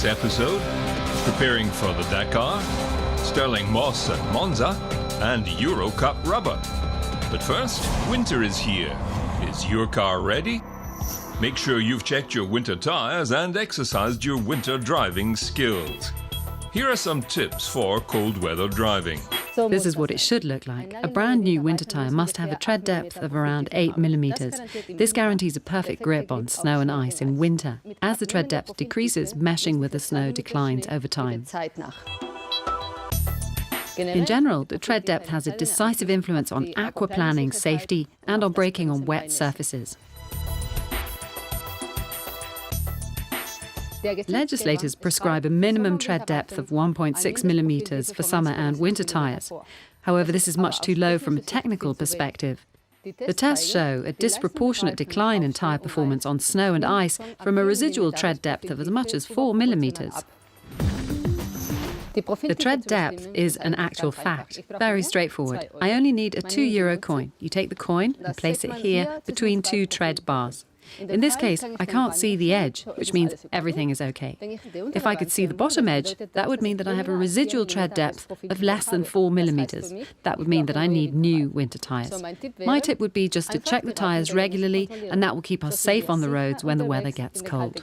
this episode, preparing for the Dakar, Sterling Moss at Monza, and Euro Cup rubber. But first, winter is here. Is your car ready? Make sure you've checked your winter tires and exercised your winter driving skills. Here are some tips for cold weather driving. This is what it should look like. A brand new winter tyre must have a tread depth of around 8 millimeters. This guarantees a perfect grip on snow and ice in winter. As the tread depth decreases, meshing with the snow declines over time. In general, the tread depth has a decisive influence on aquaplaning safety and on braking on wet surfaces. Legislators prescribe a minimum tread depth of 1.6 millimeters for summer and winter tyres. However, this is much too low from a technical perspective. The tests show a disproportionate decline in tyre performance on snow and ice from a residual tread depth of as much as 4 millimeters. The tread depth is an actual fact, very straightforward. I only need a €2 coin. You take the coin and place it here between two tread bars. In this case, I can't see the edge, which means everything is okay. If I could see the bottom edge, that would mean that I have a residual tread depth of less than 4 millimeters. That would mean that I need new winter tyres. My tip would be just to check the tyres regularly, and that will keep us safe on the roads when the weather gets cold.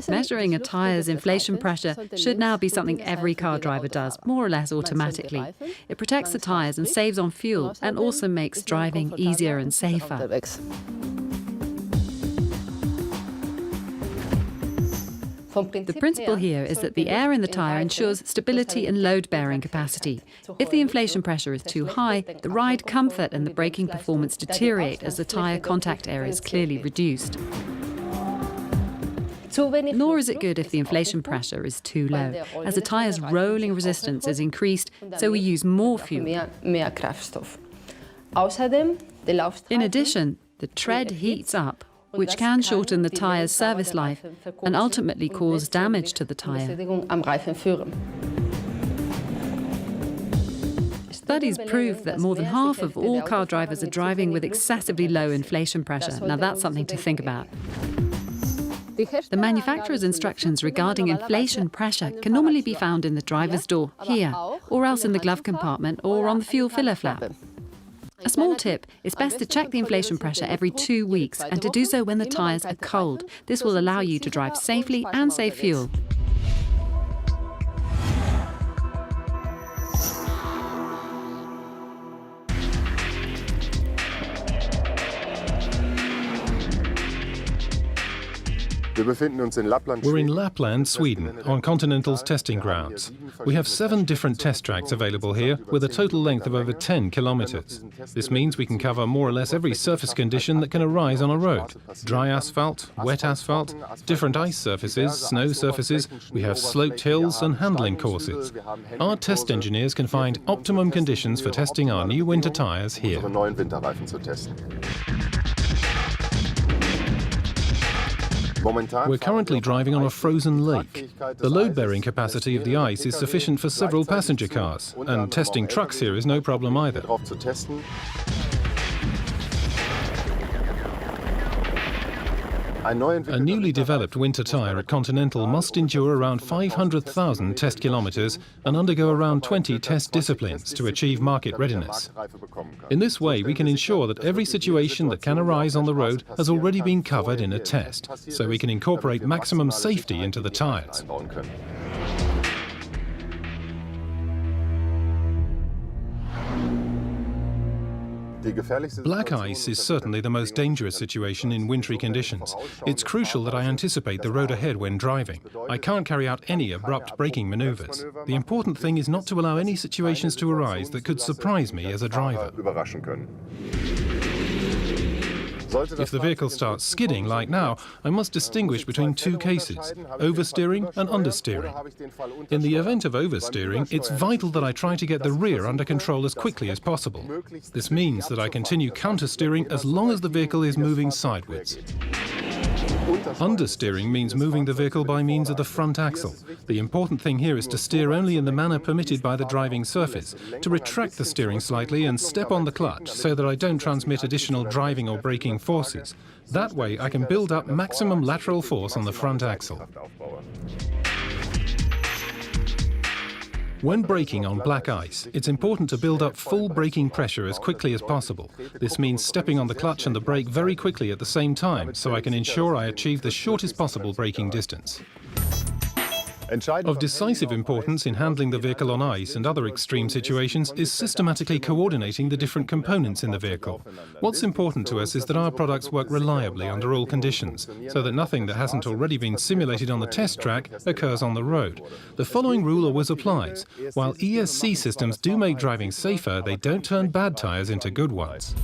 Measuring a tyre's inflation pressure should now be something every car driver does, more or less automatically. It protects the tyres and saves on fuel, and also makes driving easier and safer. The principle here is that the air in the tyre ensures stability and load-bearing capacity. If the inflation pressure is too high, the ride comfort and the braking performance deteriorate as the tyre contact area is clearly reduced. Nor is it good if the inflation pressure is too low, as the tyre's rolling resistance is increased, so we use more fuel. In addition, the tread heats up, which can shorten the tyre's service life and ultimately cause damage to the tyre. Studies prove that more than half of all car drivers are driving with excessively low inflation pressure. Now that's something to think about. The manufacturer's instructions regarding inflation pressure can normally be found in the driver's door, here, or else in the glove compartment or on the fuel filler flap. A small tip, it's best to check the inflation pressure every 2 weeks and to do so when the tyres are cold. This will allow you to drive safely and save fuel. We're in Lapland, Sweden, on Continental's testing grounds. We have 7 different test tracks available here, with a total length of over 10 kilometers. This means we can cover more or less every surface condition that can arise on a road. Dry asphalt, wet asphalt, different ice surfaces, snow surfaces, we have sloped hills and handling courses. Our test engineers can find optimum conditions for testing our new winter tyres here. We're currently driving on a frozen lake. The load-bearing capacity of the ice is sufficient for several passenger cars, and testing trucks here is no problem either. A newly developed winter tyre at Continental must endure around 500,000 test kilometres and undergo around 20 test disciplines to achieve market readiness. In this way, we can ensure that every situation that can arise on the road has already been covered in a test, so we can incorporate maximum safety into the tyres. Black ice is certainly the most dangerous situation in wintry conditions. It's crucial that I anticipate the road ahead when driving. I can't carry out any abrupt braking maneuvers. The important thing is not to allow any situations to arise that could surprise me as a driver. If the vehicle starts skidding, like now, I must distinguish between 2 cases, oversteering and understeering. In the event of oversteering, it's vital that I try to get the rear under control as quickly as possible. This means that I continue countersteering as long as the vehicle is moving sideways. Understeering means moving the vehicle by means of the front axle. The important thing here is to steer only in the manner permitted by the driving surface, to retract the steering slightly and step on the clutch so that I don't transmit additional driving or braking forces. That way I can build up maximum lateral force on the front axle. When braking on black ice, it's important to build up full braking pressure as quickly as possible. This means stepping on the clutch and the brake very quickly at the same time, so I can ensure I achieve the shortest possible braking distance. Of decisive importance in handling the vehicle on ice and other extreme situations is systematically coordinating the different components in the vehicle. What's important to us is that our products work reliably under all conditions, so that nothing that hasn't already been simulated on the test track occurs on the road. The following rule always applies. While ESC systems do make driving safer, they don't turn bad tyres into good ones.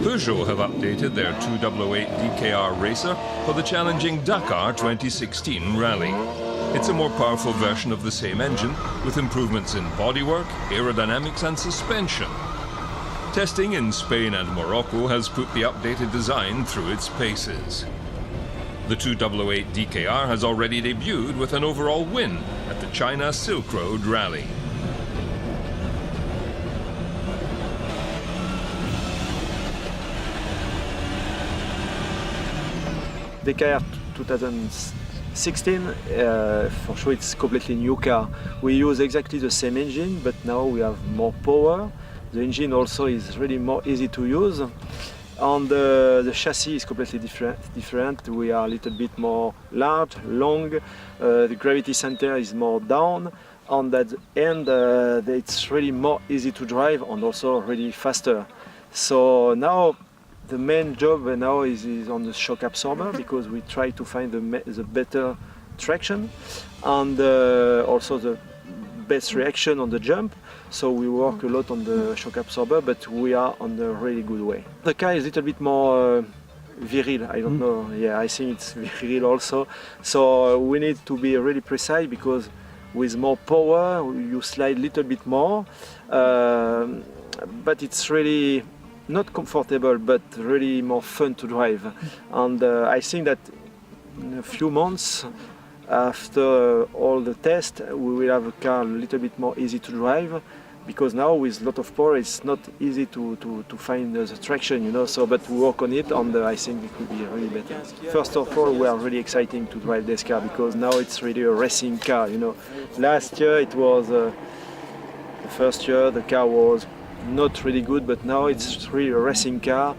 Peugeot have updated their 208 DKR Racer for the challenging Dakar 2016 rally. It's a more powerful version of the same engine with improvements in bodywork, aerodynamics and suspension. Testing in Spain and Morocco has put the updated design through its paces. The 208 DKR has already debuted with an overall win at the China Silk Road Rally. Dakar 2016, for sure it's completely new car. We use exactly the same engine, but now we have more power. The engine also is really more easy to use. And the chassis is completely different. We are a little bit more large, long. The gravity center is more down. And at the end, it's really more easy to drive and also really faster. So now, the main job now is on the shock absorber, because we try to find the better traction and also the best reaction on the jump. So we work a lot on the shock absorber, but we are on a really good way. The car is a little bit more viril, I don't know, yeah, I think it's viril also. So we need to be really precise, because with more power you slide a little bit more, but it's really not comfortable, but really more fun to drive. And I think that in a few months after all the tests, we will have a car a little bit more easy to drive, because now with a lot of power it's not easy to find the traction, you know. So, but we work on it, and I think it will be really better. First of all, we are really excited to drive this car, because now it's really a racing car, you know. Last year it was the first year the car was not really good, but now it's really a racing car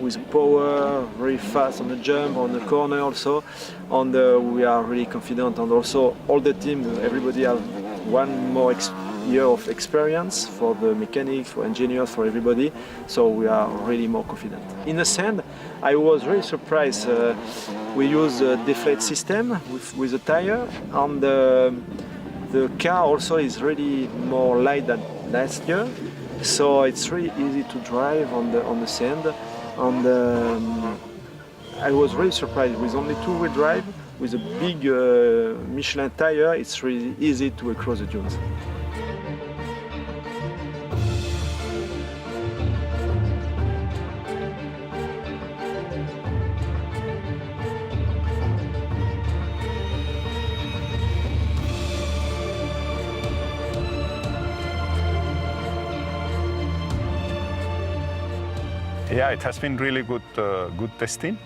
with power, very fast on the jump, on the corner also, and we are really confident. And also all the team, everybody has one more year of experience for the mechanics, for engineers, for everybody, so we are really more confident. In the sand, I was really surprised. We use a deflate system with a tire, and the car also is really more light than last year, so it's really easy to drive on the sand. And I was really surprised with only two-wheel drive, with a big Michelin tire. It's really easy to cross the dunes. Yeah, it has been really good testing.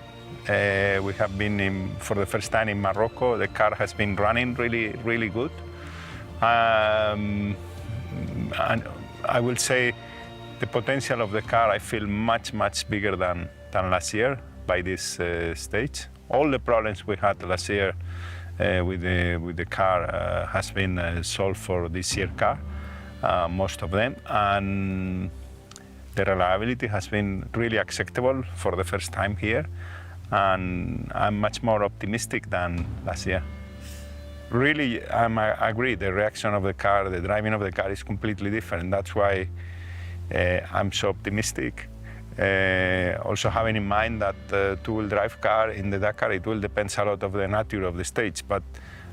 We have been for the first time in Morocco. The car has been running really good. And I will say the potential of the car, I feel much bigger than last year by this stage. All the problems we had last year with the car has been solved for this year car, most of them. And the reliability has been really acceptable for the first time here, and I'm much more optimistic than last year. Really, I agree, the reaction of the car, the driving of the car is completely different. That's why I'm so optimistic. Also having in mind that two-wheel drive car in the Dakar, it will depend a lot of the nature of the stage. But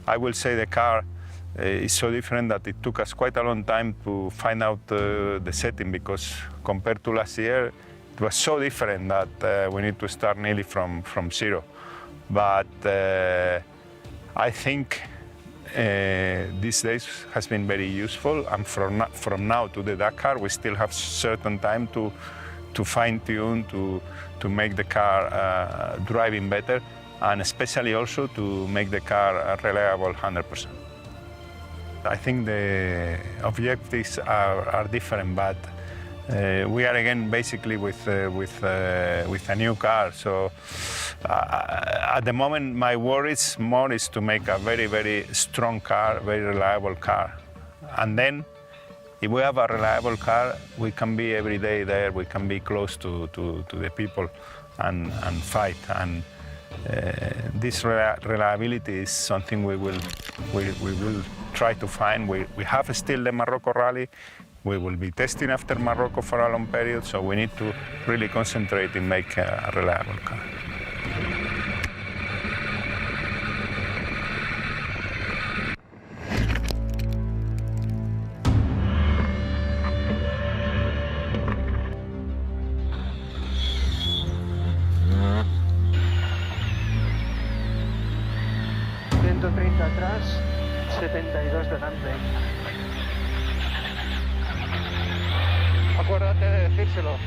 I will say the car is so different that it took us quite a long time to find out the setting, because compared to last year, it was so different that we need to start nearly from zero. But I think these days has been very useful, and from now to the Dakar, we still have certain time to fine-tune, to make the car driving better, and especially also to make the car reliable 100%. I think the objectives are different, but we are again basically with a new car. So at the moment, my worries more is to make a very, very strong car, very reliable car, and then if we have a reliable car, we can be every day there. We can be close to the people and fight. And this reliability is something we will try to find. We have still the Morocco rally. We will be testing after Morocco for a long period, so we need to really concentrate in make a reliable car. Atrás, 72 delante. Acuérdate de decírselo.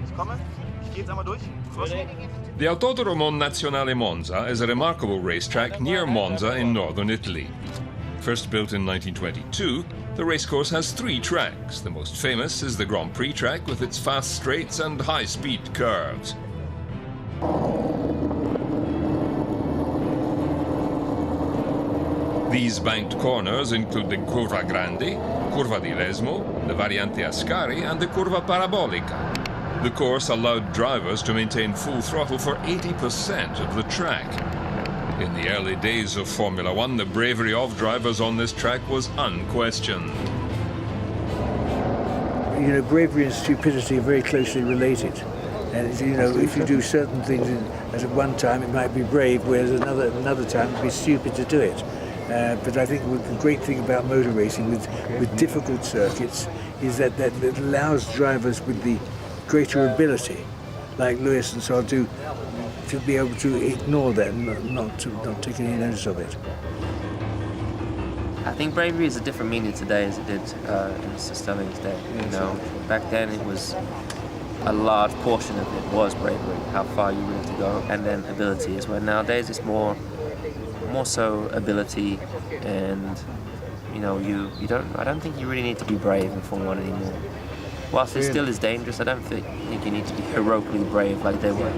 Ich komme. Ich gehe jetzt einmal durch. The Autodromo Nazionale Monza is a remarkable racetrack near Monza in northern Italy. First built in 1922, the racecourse has 3 tracks. The most famous is the Grand Prix track with its fast straights and high-speed curves. These banked corners include the Curva Grande, Curva di Lesmo, the Variante Ascari and the Curva Parabolica. The course allowed drivers to maintain full throttle for 80% of the track. In the early days of Formula One, the bravery of drivers on this track was unquestioned. You know, bravery and stupidity are very closely related. And you know, if you do certain things at one time, it might be brave, whereas another time it would be stupid to do it. But I think the great thing about motor racing with difficult circuits is that it allows drivers with the greater ability, like Lewis and so on, to be able to ignore that and not take any notice of it. I think bravery is a different meaning today as it did in Stelling's day. You know, back then it was a large portion of it was bravery, how far you're willing to go, and then ability as well. Nowadays it's more so ability, and you know, I don't think you really need to be brave in Formula 1 anymore. Whilst it still is dangerous, I don't think you need to be heroically brave like they were.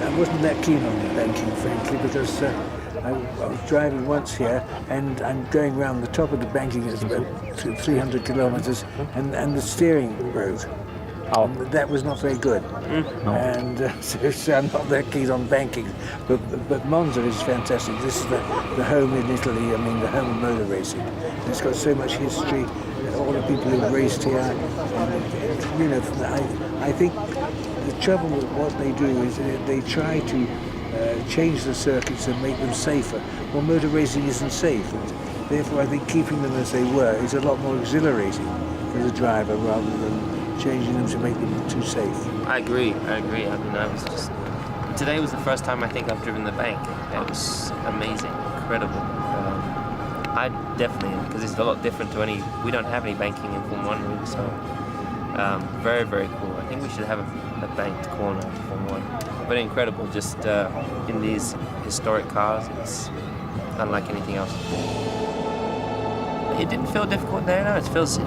I wasn't that keen on the banking, frankly, because I was driving once here and I'm going round the top of the banking at about 300 kilometers and the steering broke. Oh. And that was not very good. And so I'm not that keen on banking. But Monza is fantastic. This is the home in Italy, I mean the home of motor racing. It's got so much history, all the people who've raced here. And, you know, I think the trouble with what they do is they try to change the circuits and make them safer. Well, motor racing isn't safe. And therefore, I think keeping them as they were is a lot more exhilarating for the driver rather than changing them to make them too safe. I agree. I mean, today was the first time I think I've driven the bank. It was amazing, incredible. I definitely, because it's a lot different to we don't have any banking in Formula 1 really, so very, very cool. I think we should have a banked corner in Formula 1. But incredible, just in these historic cars, it's unlike anything else. It didn't feel difficult there, no, it feels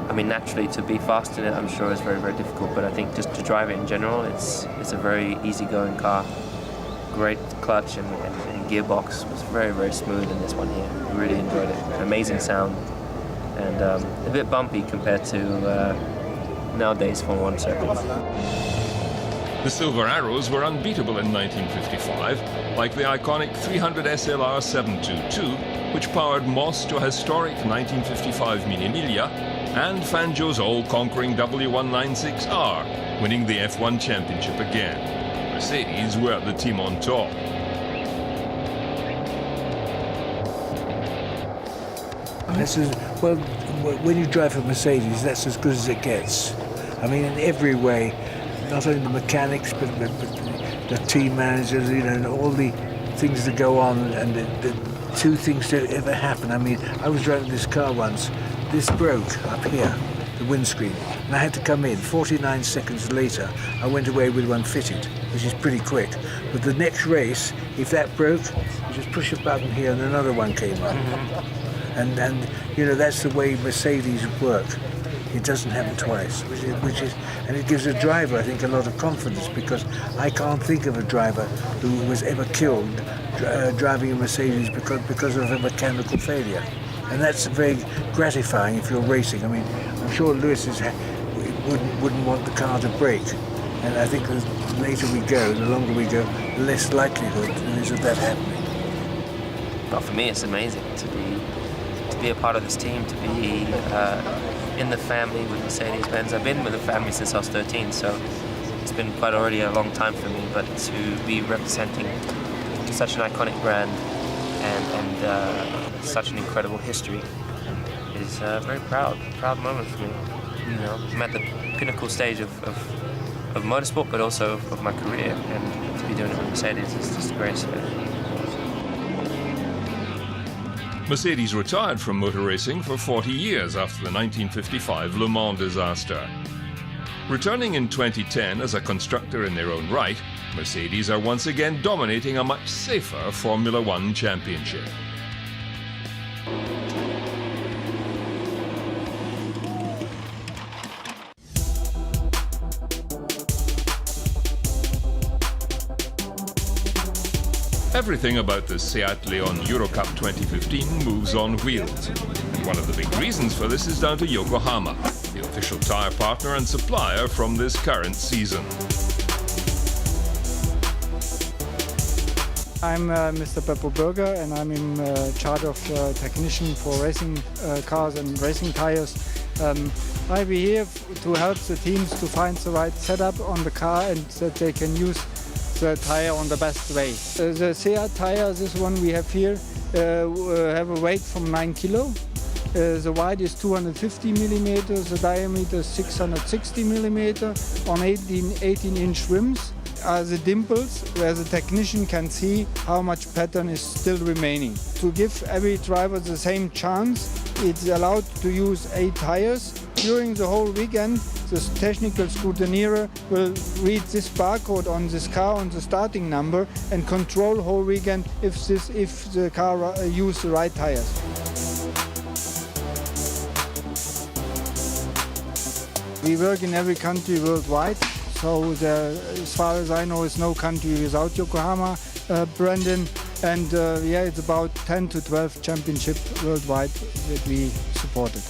I mean, naturally, to be fast in it, I'm sure is very, very difficult. But I think just to drive it in general, it's a very easygoing car. great clutch and gearbox was very, very smooth in this one here. We really enjoyed it. Amazing sound, and a bit bumpy compared to nowadays Formula 1 circuits. The Silver Arrows were unbeatable in 1955, like the iconic 300 SLR 722, which powered Moss to a historic 1955 Mille Miglia, and Fangio's all-conquering W196R, winning the F1 championship again. Mercedes were the team on top. Well, when you drive a Mercedes, that's as good as it gets. I mean, in every way, not only the mechanics, but the team managers, you know, and all the things that go on, and the two things that ever happen. I mean, I was driving this car once. This broke up here, the windscreen, and I had to come in. 49 seconds later, I went away with one fitted, which is pretty quick. But the next race, if that broke, you just push a button here and another one came up. And you know, that's the way Mercedes work. It doesn't happen twice, which is, and it gives a driver, I think, a lot of confidence, because I can't think of a driver who was ever killed driving a Mercedes because of a mechanical failure. And that's very gratifying if you're racing. I mean, I'm sure Lewis wouldn't want the car to break. And I think the later we go, the longer we go, the less likelihood there is of that happening. Well, for me, it's amazing to be a part of this team, to be in the family with Mercedes-Benz. I've been with the family since I was 13, so it's been quite already a long time for me, but to be representing such an iconic brand and such an incredible history is a very proud moment for me. You know, I'm at the pinnacle stage of motorsport, but also of my career, and to be doing it with Mercedes is just a great experience. Mercedes retired from motor racing for 40 years after the 1955 Le Mans disaster. Returning in 2010 as a constructor in their own right, Mercedes are once again dominating a much safer Formula One championship. Everything about the Seat Leon Eurocup 2015 moves on wheels. And one of the big reasons for this is down to Yokohama, the official tyre partner and supplier from this current season. I'm Mr. Beppo Berger, and I'm in charge of technician for racing cars and racing tires. I'll be here to help the teams to find the right setup on the car and that they can use the tire on the best way. The Seat tire, this one we have here, have a weight from 9 kilo. The wide is 250 millimeters, the diameter is 660 millimeter on 18-inch rims. Are the dimples where the technician can see how much pattern is still remaining. To give every driver the same chance, it's allowed to use 8 tires. During the whole weekend, the technical scrutineer will read this barcode on this car on the starting number and control whole weekend if the car use the right tires. We work in every country worldwide. So as far as I know, there's no country without Yokohama, Brendan. And yeah, it's about 10 to 12 championships worldwide that we supported.